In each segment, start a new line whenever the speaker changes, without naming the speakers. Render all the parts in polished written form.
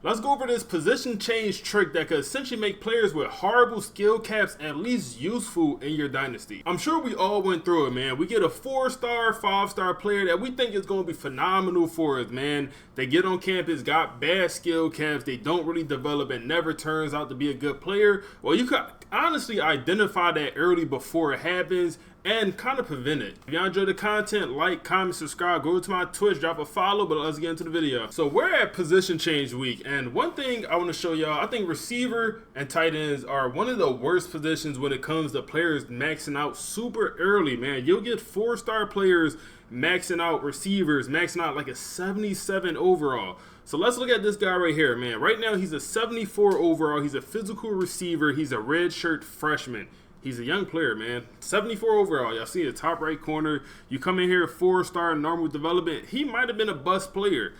Let's go over this position change trick that could essentially make players with horrible skill caps at least useful in your dynasty. I'm sure we all went through it, man. We get a 4-star, 5-star player that we think is going to be phenomenal for us, man. They get on campus, got bad skill caps, they don't really develop and never turns out to be a good player. Well, you could honestly identify that early before it happens and kind of prevent it. If y'all enjoy the content, like, comment, subscribe, go to my Twitch, drop a follow, but let's get into the video. So we're at position change week, and one thing I want to show y'all, I think receiver and tight ends are one of the worst positions when it comes to players maxing out super early, man. You'll get 4-star players maxing out receivers, maxing out like a 77 overall. So let's look at this guy right here, man. Right now he's a 74 overall, he's a physical receiver, he's a red shirt freshman. He's a young player, man. 74 overall. Y'all see the top right corner. You come in here, 4-star normal development. He might have been a bust player,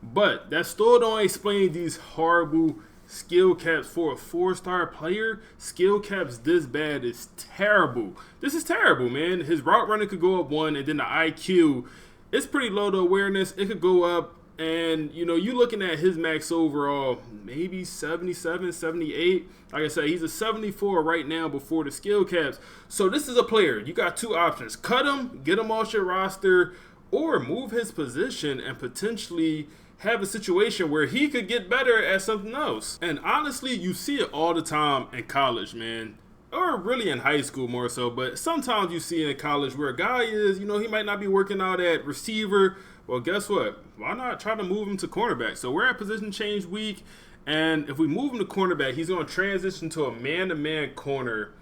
but that still don't explain these horrible skill caps for a 4-star player. Skill caps this bad is terrible. This is terrible, man. His route running could go up 1, and then the IQ, it's pretty low. The awareness, it could go up. And, you know, you looking at his max overall, maybe 77, 78. Like I said, he's a 74 right now before the skill caps. So this is a player. You got two options. Cut him, get him off your roster, or move his position and potentially have a situation where he could get better at something else. And honestly, you see it all the time in college, man. Or really in high school more so. But sometimes you see it in college where a guy is, you know, he might not be working out at receiver. Well, guess what? Why not try to move him to cornerback? So we're at position change week, and if we move him to cornerback, he's going to transition to a man-to-man corner,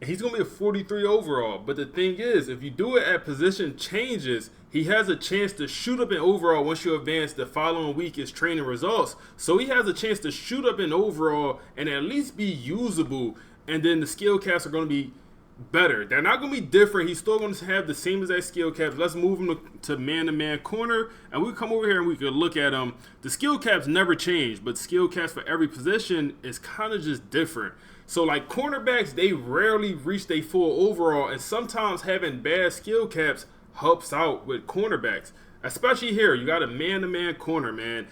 and he's going to be a 43 overall. But the thing is, if you do it at position changes, he has a chance to shoot up in overall once you advance. The following week is training results. So he has a chance to shoot up in overall and at least be usable, and then the skill caps are going to be better. They're not going to be different. He's still going to have the same exact skill caps. Let's move him to man-to-man corner, and we come over here and we can look at him. The skill caps never change, but skill caps for every position is kind of just different. So like cornerbacks, they rarely reach their full overall, and sometimes having bad skill caps helps out with cornerbacks. Especially here, you got a man-to-man corner, man.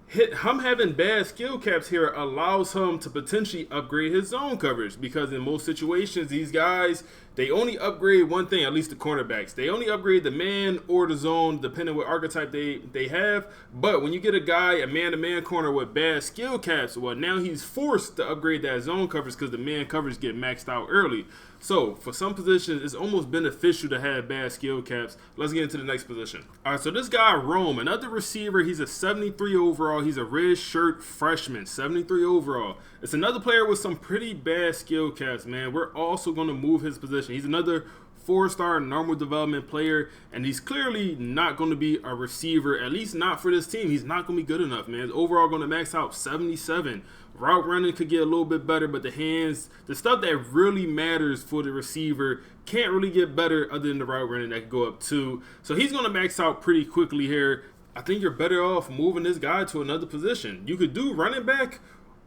Him having bad skill caps here allows him to potentially upgrade his zone coverage, because in most situations, these guys, they only upgrade one thing, at least the cornerbacks. They only upgrade the man or the zone, depending what archetype they have. But when you get a guy, a man-to-man corner with bad skill caps, well, now he's forced to upgrade that zone coverage because the man coverage get maxed out early. So for some positions, it's almost beneficial to have bad skill caps. Let's get into the next position. All right, so this guy, Rome, another receiver. He's a 73 overall. He's a red shirt freshman, 73 overall. It's another player with some pretty bad skill caps, man. We're also going to move his position. He's another 4-star normal development player, and he's clearly not going to be a receiver, at least not for this team. He's not going to be good enough, man. He's overall going to max out 77. Route running could get a little bit better, but the hands, the stuff that really matters for the receiver, can't really get better other than the route running that could go up 2. So he's going to max out pretty quickly here. I think you're better off moving this guy to another position. You could do running back,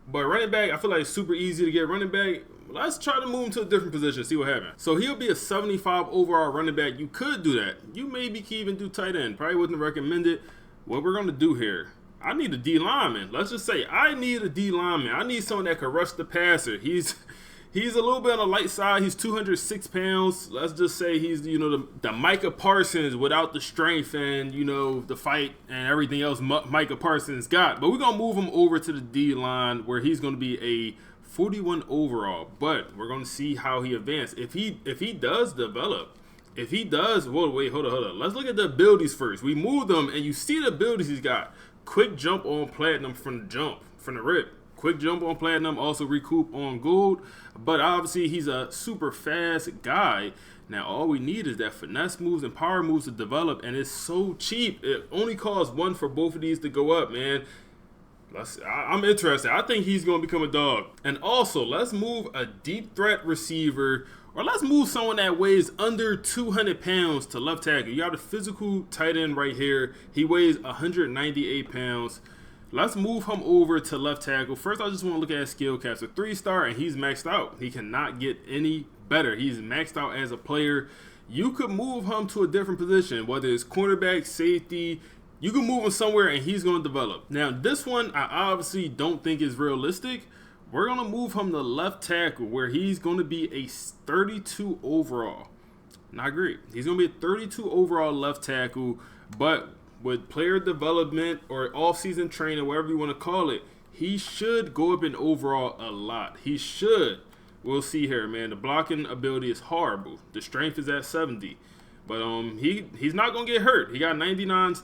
but running back, I feel like it's super easy to get running back. Let's try to move him to a different position, see what happens. So he'll be a 75 overall running back. You could do that. You maybe can even do tight end. Probably wouldn't recommend it. What we're going to do here, I need a D lineman. Let's just say I need a D lineman. I need someone that can rush the passer. He's a little bit on the light side. He's 206 pounds. Let's just say he's, you know, the Micah Parsons without the strength and, you know, the fight and everything else Micah Parsons got. But we're going to move him over to the D line where he's going to be a 41 overall. But we're going to see how he advances. If he does develop, if he does, whoa, wait, hold on. Let's look at the abilities first. We moved him, and you see the abilities he's got. Quick jump on platinum from the rip. Quick jump on platinum, also recoup on gold. But obviously, he's a super fast guy. Now, all we need is that finesse moves and power moves to develop, and it's so cheap. It only costs 1 for both of these to go up, man. I'm interested. I think he's going to become a dog. And also, let's move a deep threat receiver, or let's move someone that weighs under 200 pounds to left tackle. You got a physical tight end right here. He weighs 198 pounds. Let's move him over to left tackle. First, I just want to look at his skill caps. A 3-star, and he's maxed out. He cannot get any better. He's maxed out as a player. You could move him to a different position, whether it's cornerback, safety. You can move him somewhere and he's going to develop. Now, this one I obviously don't think is realistic. We're going to move him to left tackle where he's going to be a 32 overall. Not great. He's going to be a 32 overall left tackle, but with player development or offseason training, whatever you want to call it, he should go up in overall a lot. He should. We'll see here, man. The blocking ability is horrible. The strength is at 70. But he's not going to get hurt. He got 99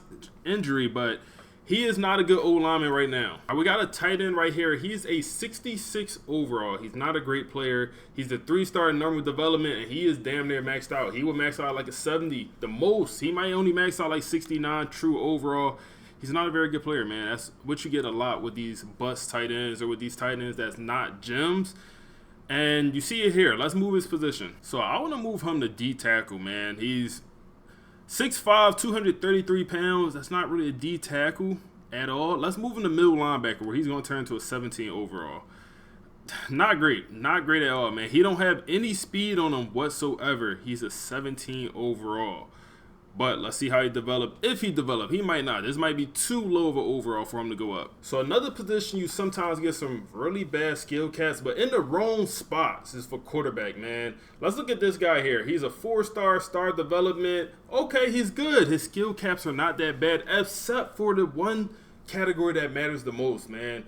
injury, but he is not a good O-lineman right now. We got a tight end right here. He's a 66 overall. He's not a great player. He's the 3-star normal development, and he is damn near maxed out. He would max out like a 70 the most. He might only max out like 69 true overall. He's not a very good player, man. That's what you get a lot with these bust tight ends or with these tight ends that's not gems. And you see it here. Let's move his position. So I want to move him to D tackle, man. He's 6'5", 233 pounds. That's not really a D tackle at all. Let's move him to middle linebacker where he's going to turn to a 17 overall. Not great. Not great at all, man. He don't have any speed on him whatsoever. He's a 17 overall. But let's see how he develops. If he develops, he might not. This might be too low of an overall for him to go up. So another position you sometimes get some really bad skill caps, but in the wrong spots is for quarterback, man. Let's look at this guy here. He's a 4-star star development. Okay, he's good. His skill caps are not that bad, except for the one category that matters the most, man.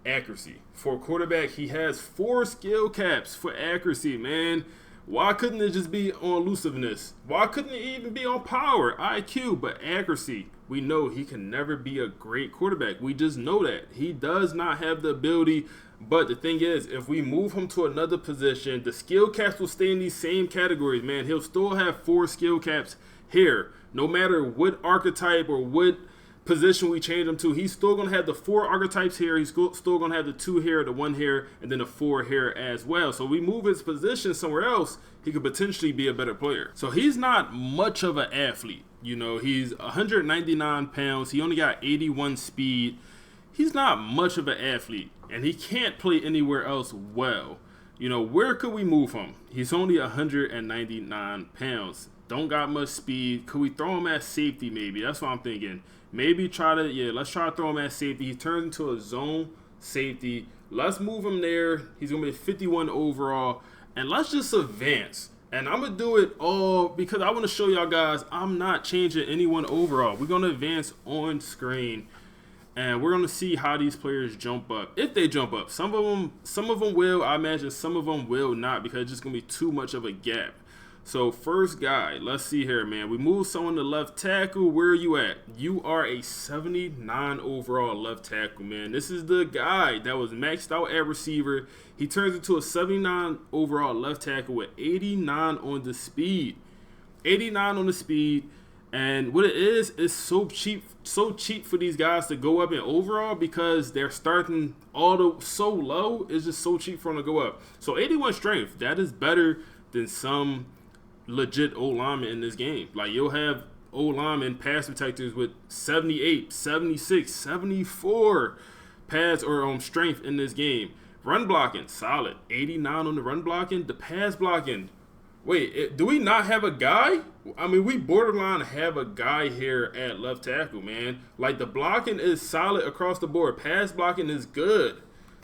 Accuracy. For a quarterback, he has 4 skill caps for accuracy, man. Why couldn't it just be on elusiveness? Why couldn't it even be on power, IQ, but accuracy? We know he can never be a great quarterback. We just know that. He does not have the ability, but the thing is, if we move him to another position, the skill caps will stay in these same categories, man. He'll still have 4 skill caps here. No matter what archetype or what position we change him to, he's still going to have the 4 archetypes here. He's still going to have the 2 here, the 1 here, and then the 4 here as well. So we move his position somewhere else, he could potentially be a better player. So he's not much of an athlete. You know, he's 199 pounds. He only got 81 speed. He's not much of an athlete, and he can't play anywhere else well. You know, where could we move him? He's only 199 pounds. Don't got much speed. Could we throw him at safety maybe? That's what I'm thinking. Maybe let's try to throw him at safety. He turns into a zone safety. Let's move him there. He's going to be a 51 overall. And let's just advance. And I'm going to do it all because I want to show y'all guys I'm not changing anyone overall. We're going to advance on screen. And we're going to see how these players jump up. If they jump up. Some of them will. I imagine some of them will not because it's just going to be too much of a gap. So first guy, let's see here, man. We move someone to left tackle. Where are you at? You are a 79 overall left tackle, man. This is the guy that was maxed out at receiver. He turns into a 79 overall left tackle with 89 on the speed. 89 on the speed. And what it is so cheap for these guys to go up in overall because they're starting so low. It's just so cheap for them to go up. So 81 strength, that is better than some legit O-lineman in this game. Like, you'll have O-lineman pass protectors with 78, 76, 74 pass or strength in this game. Run blocking, solid. 89 on the run blocking. The pass blocking. Wait, do we not have a guy? I mean, we borderline have a guy here at left tackle, man. Like, the blocking is solid across the board. Pass blocking is good.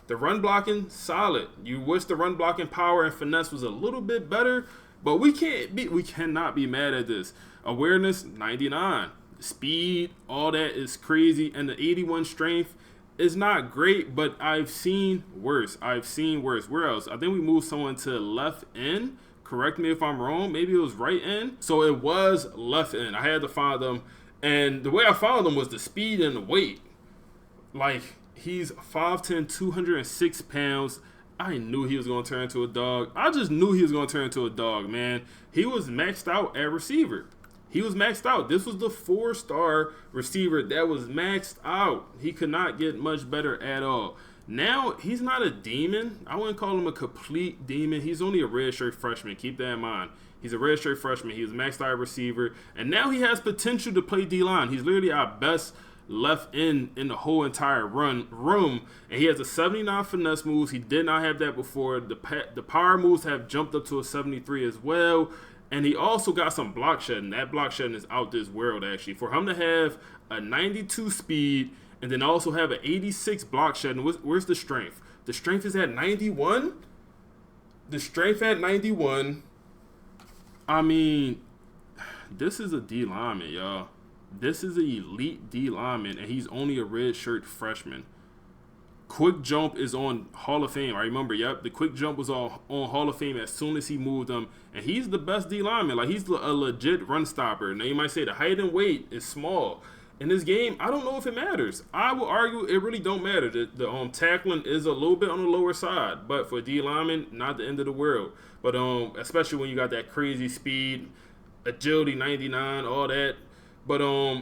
The run blocking, solid. You wish the run blocking power and finesse was a little bit better, but we cannot be mad at this. Awareness, 99. Speed, all that is crazy. And the 81 strength is not great, but I've seen worse. Where else? I think we moved someone to left end. Correct me if I'm wrong. Maybe it was right end. So it was left end. I had to find them. And the way I found them was the speed and the weight. Like, he's 5'10", 206 pounds. I knew he was going to turn into a dog. I just knew he was going to turn into a dog, man. He was maxed out at receiver. He was maxed out. This was the 4-star receiver that was maxed out. He could not get much better at all. Now, he's not a demon. I wouldn't call him a complete demon. He's only a redshirt freshman. Keep that in mind. He's a redshirt freshman. He was maxed out receiver. And now he has potential to play D-line. He's literally our best left in the whole entire room, and he has a 79 finesse moves. He did not have that before. The power moves have jumped up to a 73 as well, and he also got some block shedding. That block shedding is out this world, actually. For him to have a 92 speed, and then also have an 86 block shedding. Where's the strength? The strength is at 91? The strength at 91. I mean, this is a D lineman, y'all. This is an elite D lineman, and he's only a red shirt freshman. Quick jump is on Hall of Fame. I remember, yep, the quick jump was on Hall of Fame as soon as he moved them, and he's the best D lineman. Like, he's a legit run stopper. Now, you might say the height and weight is small. In this game, I don't know if it matters. I will argue it really don't matter. The tackling is a little bit on the lower side, but for D lineman, not the end of the world. But especially when you got that crazy speed, agility 99, all that. But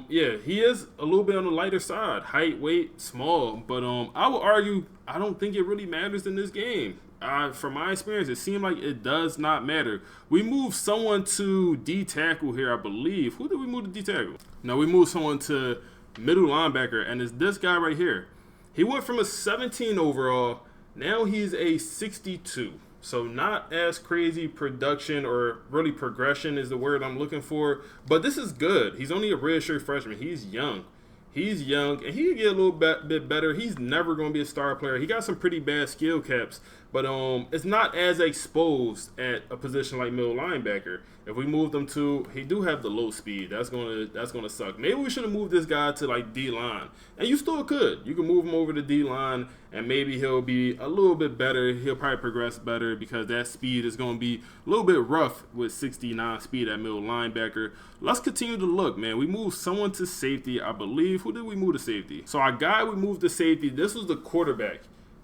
yeah, he is a little bit on the lighter side. Height, weight, small. But I would argue I don't think it really matters in this game. From my experience, it seemed like it does not matter. We moved someone to D tackle here, I believe. Who did we move to D tackle? No, we moved someone to middle linebacker, and it's this guy right here. He went from a 17 overall. Now he's a 62. So not as crazy production, or really progression is the word I'm looking for. But this is good. He's only a redshirt freshman. He's young. He's young, and he can get a little bit better. He's never going to be a star player. He got some pretty bad skill caps, but it's not as exposed at a position like middle linebacker. If we move them to, he do have the low speed. That's gonna suck. Maybe we should have moved this guy to like D line, and you still could. You can move him over to D line, and maybe he'll be a little bit better. He'll probably progress better because that speed is going to be a little bit rough with 69 speed at middle linebacker. Let's continue to look, man. We moved someone to safety, I believe. Who did we move to safety? So our guy we moved to safety, this was the quarterback.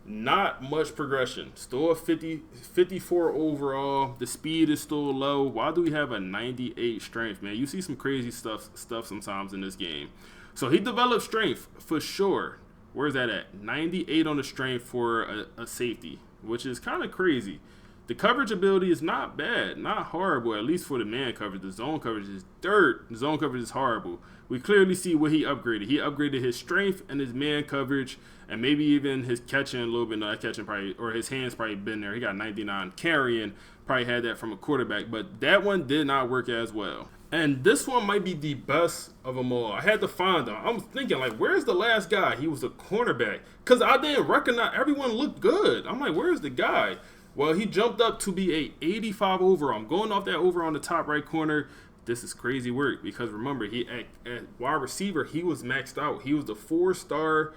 Not much progression. Still a 54 overall. The speed is still low. Why do we have a 98 strength, man? You see some crazy stuff sometimes in this game. So he developed strength for sure. Where's that at? 98 on the strength for a safety, which is kind of crazy. The coverage ability is not bad, not horrible, at least for the man coverage. The zone coverage is dirt. The zone coverage is horrible. We clearly see what he upgraded. He upgraded his strength and his man coverage, and maybe even his catching a little bit. No, that catching probably, or his hands probably been there. He got 99 carrying, probably had that from a quarterback, but that one did not work as well. And this one might be the best of them all. I had to find him. I'm thinking, like, where's the last guy? He was a cornerback. Because I didn't recognize, everyone looked good. I'm like, where's the guy? Well, he jumped up to be a 85 overall. I'm going off that over on the top right corner. This is crazy work because remember, he at wide receiver, he was maxed out. He was the 4-star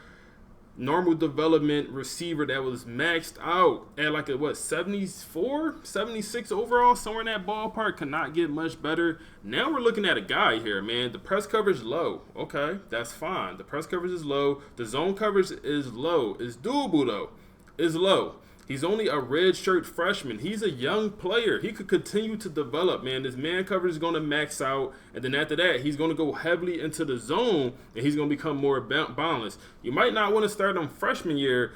normal development receiver that was maxed out at like a 74, 76 overall, somewhere in that ballpark. Could not get much better. Now we're looking at a guy here, man. The press coverage low. Okay, that's fine. The press coverage is low. The zone coverage is low. It's doable though. It's low. He's only a redshirt freshman. He's a young player. He could continue to develop, man. This man coverage is going to max out. And then after that, he's going to go heavily into the zone, and he's going to become more balanced. You might not want to start him freshman year,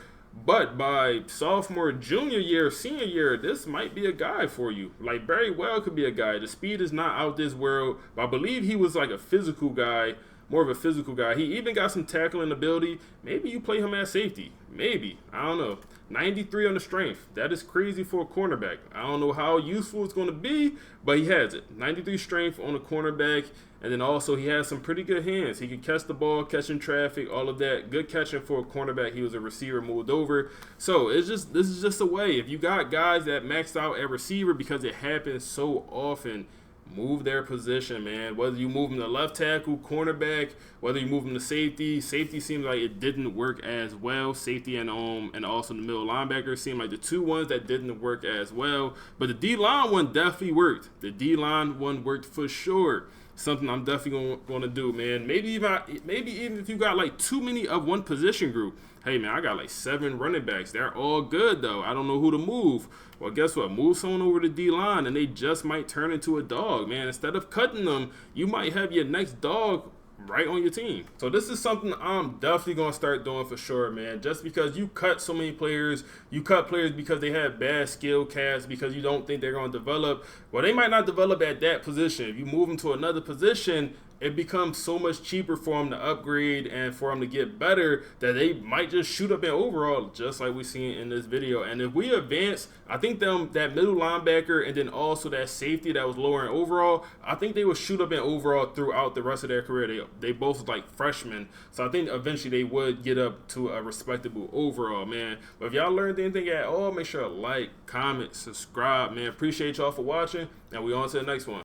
but by sophomore, junior year, senior year, this might be a guy for you. Like, very well could be a guy. The speed is not out this world, but I believe he was like a physical guy, more of a physical guy. He even got some tackling ability. Maybe you play him at safety. Maybe. I don't know. 93 on the strength. That is crazy for a cornerback. I don't know how useful it's going to be, but he has it. 93 strength on a cornerback, and then also he has some pretty good hands. He can catch the ball, catching traffic, all of that. Good catching for a cornerback. He was a receiver, moved over. So this is just a way. If you got guys that maxed out at receiver, because it happens so often, move their position, man. Whether you move them to left tackle, cornerback, whether you move them to safety. Safety seems like it didn't work as well. Safety and also the middle linebacker seemed like the two ones that didn't work as well. But the D-line one definitely worked. The D-line one worked for sure. Something I'm definitely going to do, man. Maybe even if you got like too many of one position group. Hey, man, I got like 7 running backs. They're all good, though. I don't know who to move. Well, guess what? Move someone over to D-line, and they just might turn into a dog, man. Instead of cutting them, you might have your next dog right on your team. So this is something I'm definitely going to start doing for sure, man. Just because you cut so many players, you cut players because they have bad skill caps, because you don't think they're going to develop. Well, they might not develop at that position. If you move them to another position, it becomes so much cheaper for them to upgrade and for them to get better that they might just shoot up in overall, just like we seen in this video. And if we advance, I think that middle linebacker and then also that safety that was lower in overall, I think they would shoot up in overall throughout the rest of their career. They both like freshmen, so I think eventually they would get up to a respectable overall, man. But if y'all learned anything at all, make sure to like, comment, subscribe, man. Appreciate y'all for watching, and we on to the next one.